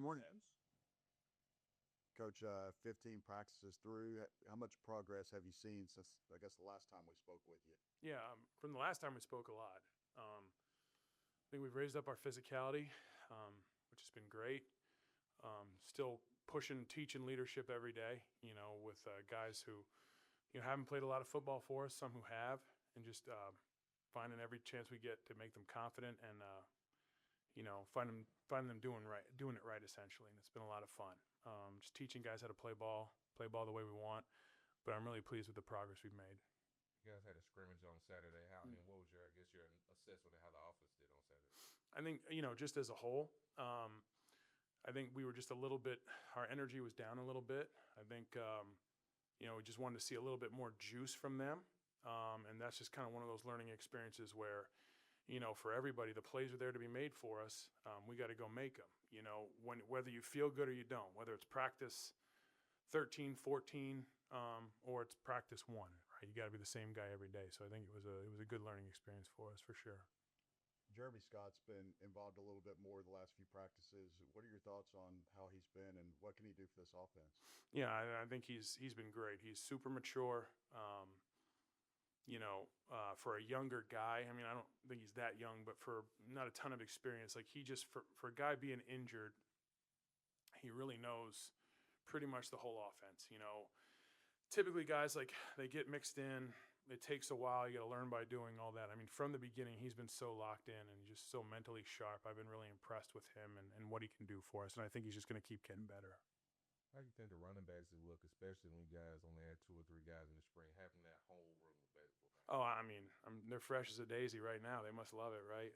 Good morning. Coach, 15 practices through. How much progress have you seen since, I guess, the last time we spoke with you? Yeah, from the last time we spoke a lot. I think we've raised up our physicality, which has been great. Still pushing, teaching leadership every day, with guys who, haven't played a lot of football for us, some who have, and just finding every chance we get to make them confident and, find them doing it right, essentially. And it's been a lot of fun. Just teaching guys how to play ball the way we want. But I'm really pleased with the progress we've made. You guys had a scrimmage on Saturday. What was your assessment of how the offense did on Saturday? I think, just as a whole, I think we were just a little bit, our energy was down a little bit. I think, we just wanted to see a little bit more juice from them. And that's just kind of one of those learning experiences where, for everybody, the plays are there to be made for us. We got to go make them, whether you feel good or you don't, whether it's practice 13, 14, or it's practice 1, right? You got to be the same guy every day. So I think it was a good learning experience for us, for sure. Jeremy Scott's been involved a little bit more the last few practices. What are your thoughts on how he's been and what can he do for this offense? Yeah, I think he's been great. He's super mature. For a younger guy, I mean, I don't think he's that young, but for not a ton of experience, like he just, for a guy being injured, he really knows pretty much the whole offense. Typically guys, like, they get mixed in. It takes a while. You got to learn by doing all that. I mean, from the beginning, he's been so locked in and just so mentally sharp. I've been really impressed with him and what he can do for us. And I think he's just going to keep getting better. How do you think the running backs will look, especially when you guys only had 2 or 3 guys in the spring, having that whole room available? Oh, I mean, they're fresh as a daisy right now. They must love it, right?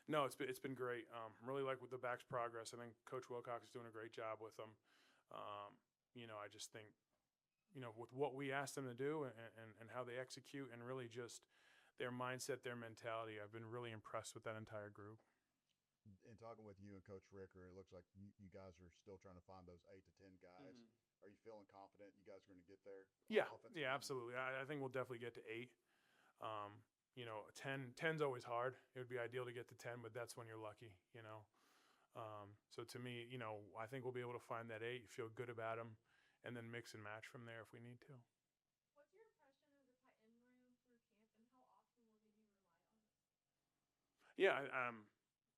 No, it's been great. Really like with the backs' progress. I think Coach Wilcox is doing a great job with them. I just think, with what we ask them to do and how they execute and really just their mindset, their mentality, I've been really impressed with that entire group. In talking with you and Coach Ricker, it looks like you guys are still trying to find those 8 to 10 guys. Mm-hmm. Are you feeling confident you guys are going to get there? Yeah, absolutely. I think we'll definitely get to 8. 10's always hard. It would be ideal to get to 10, but that's when you're lucky, So to me, I think we'll be able to find that 8, feel good about them, and then mix and match from there if we need to. What's your impression of the tight end room through camp, and how often will they be relied on? Yeah,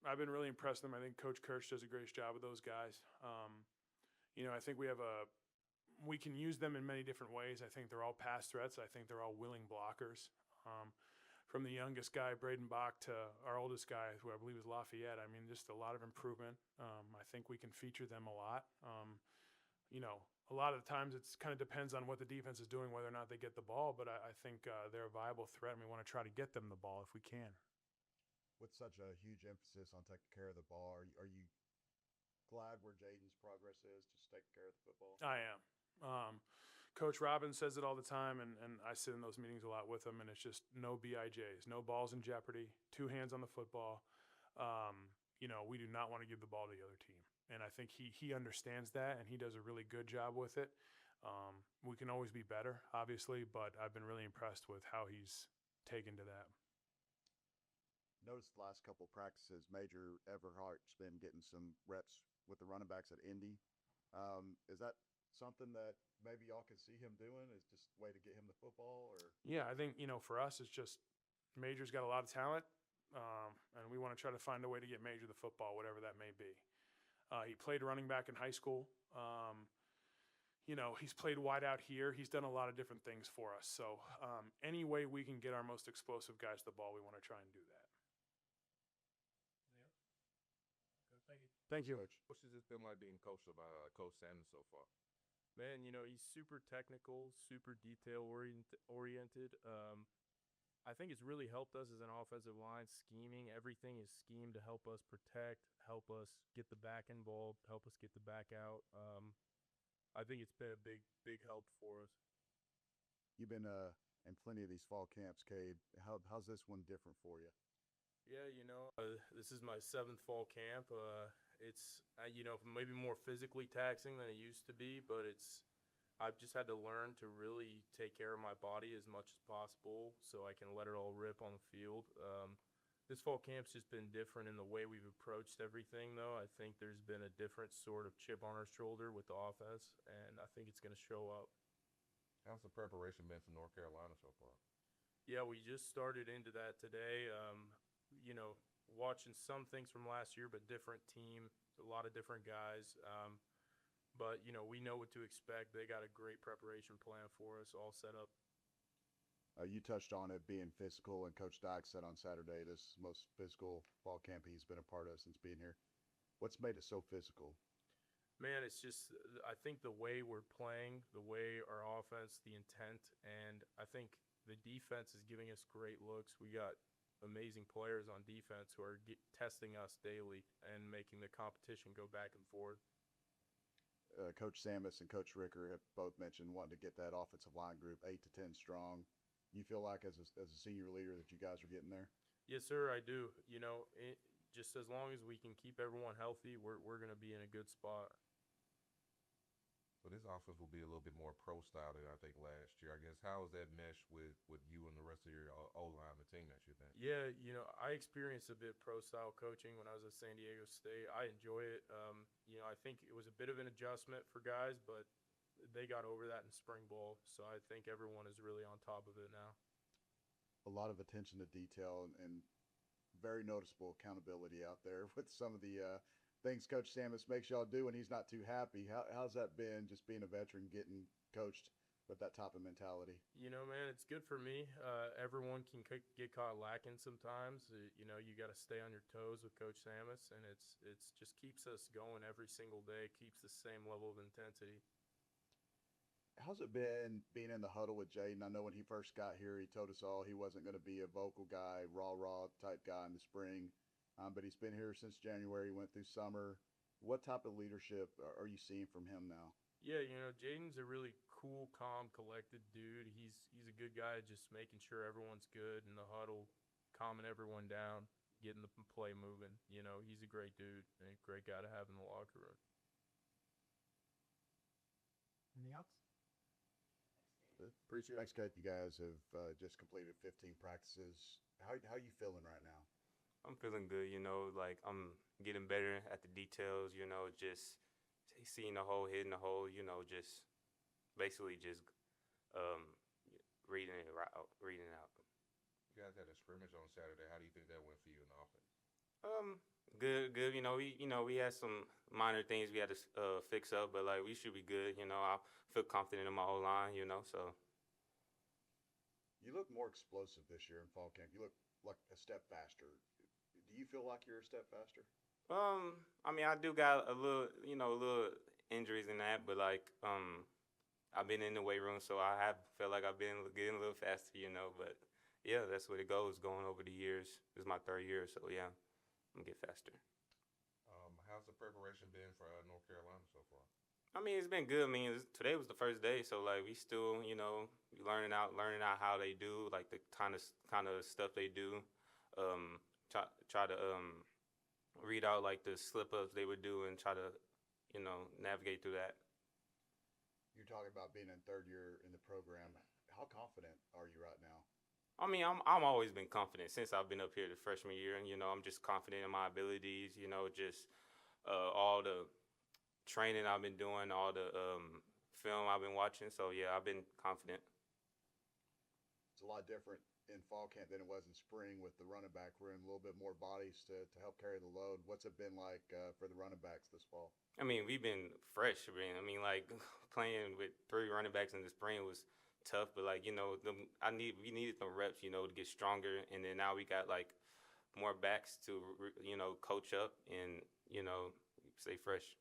I've been really impressed with them. I think Coach Kirsch does a great job with those guys. I think we can use them in many different ways. I think they're all pass threats. I think they're all willing blockers. From the youngest guy, Braden Bach, to our oldest guy, who I believe is Lafayette, I mean, just a lot of improvement. I think we can feature them a lot. A lot of the times it kind of depends on what the defense is doing, whether or not they get the ball, but I think they're a viable threat, and we want to try to get them the ball if we can. With such a huge emphasis on taking care of the ball, are you glad where Jaden's progress is, just taking care of the football? I am. Coach Robbins says it all the time, and I sit in those meetings a lot with him, and it's just no BIJs, no balls in jeopardy, 2 hands on the football. We do not want to give the ball to the other team. And I think he understands that, and he does a really good job with it. We can always be better, obviously, but I've been really impressed with how he's taken to that. Noticed the last couple of practices, Major Everhart's been getting some reps with the running backs at Indy. Is that something that maybe y'all could see him doing? Is just a way to get him the football? Or yeah, I think for us it's just Major's got a lot of talent, and we want to try to find a way to get Major the football, whatever that may be. He played running back in high school. He's played wide out here. He's done a lot of different things for us. So any way we can get our most explosive guys the ball, we want to try and do that. Thank you. What has it been like being coached by Coach Sammis so far? Man, he's super technical, super detail-oriented. I think it's really helped us as an offensive line scheming. Everything is schemed to help us protect, help us get the back involved, help us get the back out. I think it's been a big help for us. You've been in plenty of these fall camps, Cade. How's this one different for you? Yeah, this is my 7th fall camp. It's maybe more physically taxing than it used to be, but I've just had to learn to really take care of my body as much as possible so I can let it all rip on the field. This fall camp's just been different in the way we've approached everything, though. I think there's been a different sort of chip on our shoulder with the offense, and I think it's going to show up. How's the preparation been for North Carolina so far? Yeah, we just started into that today. Watching some things from last year, but different team, a lot of different guys. But we know what to expect. They got a great preparation plan for us, all set up. You touched on it being physical, and Coach Dyke said on Saturday this is the most physical fall camp he's been a part of since being here. What's made it so physical? Man, it's just, I think the way we're playing, the way our offense, the intent, and I think the defense is giving us great looks. We got amazing players on defense who are testing us daily and making the competition go back and forth. Coach Sammis and Coach Ricker have both mentioned wanting to get that offensive line group 8 to 10 strong. You feel like as a senior leader that you guys are getting there? Yes, sir, I do. Just as long as we can keep everyone healthy, we're going to be in a good spot. So this offense will be a little bit more pro style than I think last year. I guess how is that mesh with you and the rest of your O-line, the team that you're in? Yeah, I experienced a bit pro style coaching when I was at San Diego State. I enjoy it. I think it was a bit of an adjustment for guys, but they got over that in spring ball. So I think everyone is really on top of it now. A lot of attention to detail and very noticeable accountability out there with some of the things Coach Sammis makes y'all do when he's not too happy. How's that been, just being a veteran, getting coached with that type of mentality? Man, it's good for me. Everyone can get caught lacking sometimes. You got to stay on your toes with Coach Sammis, and it's just keeps us going every single day, keeps the same level of intensity. How's it been being in the huddle with Jaden? I know when he first got here, he told us all he wasn't going to be a vocal guy, raw type guy in the spring. But he's been here since January, went through summer. What type of leadership are you seeing from him now? Yeah, Jaden's a really cool, calm, collected dude. He's a good guy, just making sure everyone's good in the huddle, calming everyone down, getting the play moving. He's a great dude and a great guy to have in the locker room. Anything else? Appreciate it. Thanks, Cade. You guys have just completed 15 practices. How are you feeling right now? I'm feeling good, like I'm getting better at the details, just seeing the hole, hitting the hole, just basically just reading it out. You guys had a scrimmage on Saturday. How do you think that went for you in the offense? Good. We had some minor things we had to fix up, but like we should be good. I feel confident in my whole line. So. You look more explosive this year in fall camp. You look like a step faster. Do you feel like you're a step faster? I do got a little injuries in that, but like, I've been in the weight room, so I have felt like I've been getting a little faster, but yeah, that's what it goes going over the years. This is my 3rd year, so yeah, I'm gonna get faster. How's the preparation been for North Carolina so far? It's been good. Today was the first day, so like we still, learning out how they do, like the kind of stuff they do. Try to read out like the slip ups they would do and try to, navigate through that. You're talking about being in 3rd year in the program. How confident are you right now? I'm always been confident since I've been up here the freshman year, and I'm just confident in my abilities. Just all the training I've been doing, all the film I've been watching. So yeah, I've been confident. It's a lot different in fall camp than it was in spring with the running back room, a little bit more bodies to help carry the load. What's it been like for the running backs this fall? We've been fresh. Like playing with 3 running backs in the spring was tough, but like, we needed some reps, to get stronger. And then now we got like more backs to, coach up and, stay fresh.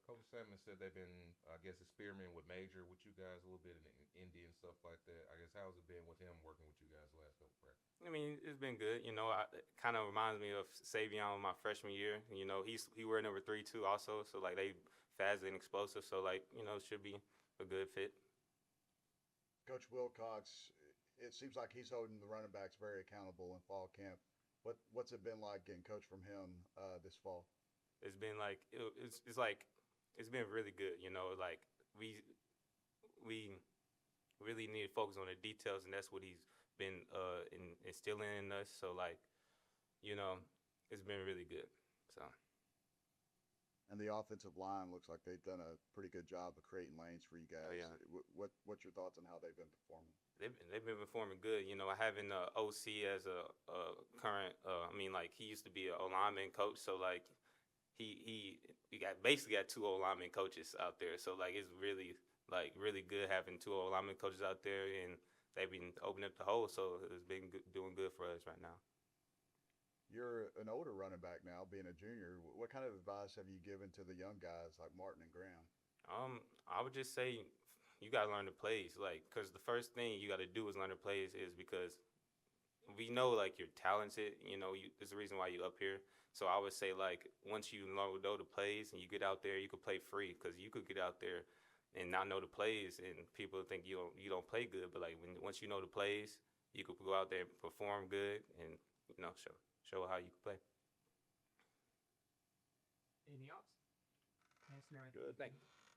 Coach Sammis said they've been, I guess, experimenting with Major with you guys a little bit in Indy and stuff like that. I guess how's it been with him working with you guys the last couple practices? It's been good. It kind of reminds me of Savion my freshman year. He wear number 3 too also. So like they fast and explosive. So like, it should be a good fit. Coach Wilcox, it seems like he's holding the running backs very accountable in fall camp. What's it been like getting coached from him this fall? It's been like it's been really good. Like we really need to focus on the details, and that's what he's been instilling in us. So like you know, it's been really good. So. And the offensive line looks like they've done a pretty good job of creating lanes for you guys. Oh, yeah. What's your thoughts on how they've been performing? They've been performing good. You know, having OC as a current. I mean, like he used to be an O lineman coach, so like he basically got two O lineman coaches out there. So like it's really good having two O lineman coaches out there, and they've been opening up the hole. So it's been doing good for us right now. You're an older running back now, being a junior. What kind of advice have you given to the young guys like Martin and Graham? I would just say you gotta learn the plays, like, cause the first thing you gotta do is learn the plays, is because we know like you're talented. You know, there's a reason why you up here. So I would say like once you know the plays and you get out there, you could play free, cause you could get out there and not know the plays, and people think you don't play good. But like once you know the plays, you could go out there and perform good, and show how you can play. Anything else? Yes, no. Good. Thank you.